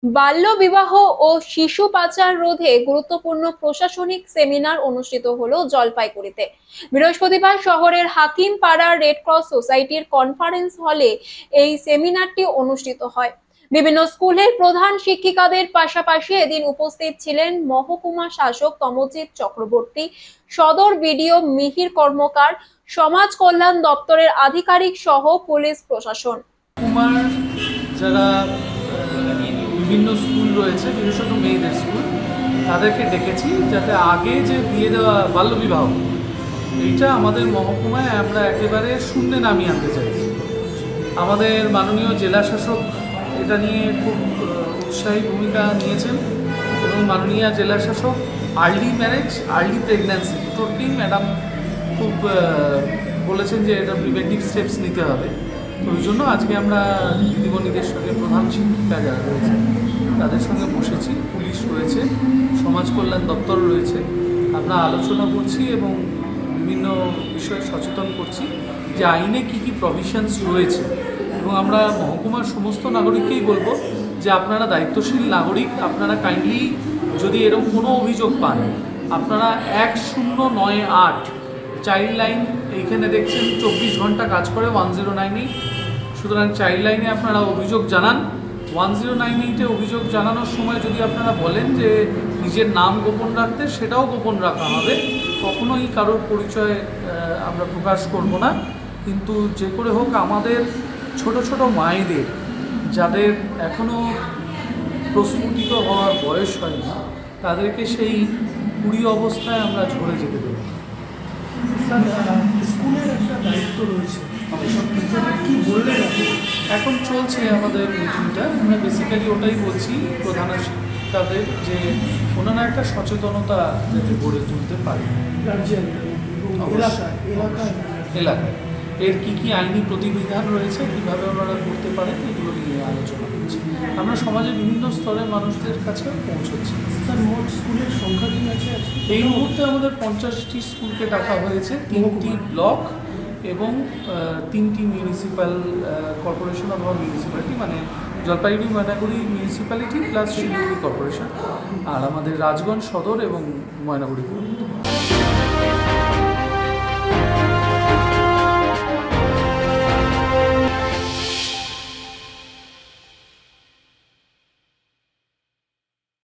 বাল্য বিবাহ ও শিশু পাচার রোধে গুরুত্বপূর্ণ প্রশাসনিক সেমিনার অনুষ্ঠিত হলো জলপাইগুড়িতে। বৃহস্পতিবার শহরের হাকিম পাড়ার রেড ক্রস সোসাইটির কনফারেন্স হলে এই সেমিনারটি অনুষ্ঠিত হয়। বিভিন্ন স্কুলের প্রধান শিক্ষিকাদের পাশাপাশি এদিন উপস্থিত ছিলেন মহকুমা শাসক তমজিৎ চক্রবর্তী, সদর বিডিও মিহির কর্মকার, সমাজ কল্যাণ দপ্তরের আধিকারিক সহ পুলিশ প্রশাসন। কুমার যারা বিভিন্ন স্কুল রয়েছে, বিশেষত মেয়েদের স্কুল, তাদেরকে ডেকেছি যাতে আগে যে বিয়ে দেওয়া বাল্যবিবাহ, এইটা আমাদের মহকুমায় আমরা একেবারে শূন্যে নামিয়ে আনতে চাইছি। আমাদের মাননীয় জেলা শাসক এটা নিয়ে খুব উৎসাহী ভূমিকা নিয়েছেন এবং মাননীয় জেলা শাসক আর্লি ম্যারেজ, আর্লি প্রেগন্যান্সি দুটোতেই ম্যাডাম খুব বলেছেন যে এটা প্রিভেন্টিভ স্টেপস নিতে হবে। তো ওই জন্য আজকে আমরা দিদিমণিদের সঙ্গে প্রধান শিক্ষিকা যারা রয়েছে তাদের সঙ্গে বসেছি, পুলিশ রয়েছে, সমাজ কল্যাণ দপ্তর রয়েছে, আমরা আলোচনা করছি এবং বিভিন্ন বিষয়ে সচেতন করছি যে আইনে কী কী প্রভিশনস রয়েছে। এবং আমরা মহকুমার সমস্ত নাগরিককেই বলবো যে আপনারা দায়িত্বশীল নাগরিক, আপনারা কাইন্ডলি যদি এরকম কোনো অভিযোগ পান, আপনারা 1098 চাইল্ড লাইন এইখানে দেখছেন 24 ঘন্টা কাজ করে 1098। সুতরাং চাইল্ড লাইনে আপনারা অভিযোগ জানান। 1098-এ অভিযোগ জানানোর সময় যদি আপনারা বলেন যে নিজের নাম গোপন রাখতে, সেটাও গোপন রাখা হবে। কখনোই কারোর পরিচয় আমরা প্রকাশ করব না। কিন্তু যে করে হোক আমাদের ছোট ছোট মায়েদের যাদের এখনও প্রস্ফুটিত হওয়ার বয়স হয়নি, তাদেরকে সেই কুড়ি অবস্থায় আমরা ঝরে যেতে দেব। স্কুলের একটা দায়িত্ব রয়েছে, কি বললেন আপনি? এখন চলছে আমাদের মিটিংটা, আমরা বেসিক্যালি ওটাই বলছি প্রধান শিক্ষিকাদের যে ওনারা একটা সচেতনতা যাতে গড়ে তুলতে পারে রাজ্যের এলাকায় এর কী কী আইনি প্রতিবিধান রয়েছে, কীভাবে ওনারা করতে পারেন, এগুলো নিয়ে আলোচনা করছি। আমরা সমাজের বিভিন্ন স্তরের মানুষদের কাছে পৌঁছচ্ছি। স্যার, মোট স্কুলের সংখ্যা কি আছে? এই মুহূর্তে আমাদের 50টি স্কুলকে ডাকা হয়েছে, 3টি ব্লক এবং 3টি মিউনিসিপ্যাল কর্পোরেশন অথবা মিউনিসিপ্যালিটি, মানে Jalpaiguri Maynaguri municipality plus Siliguri corporation, আর আমাদের রাজগঞ্জ সদর এবং ময়নাগুড়ি।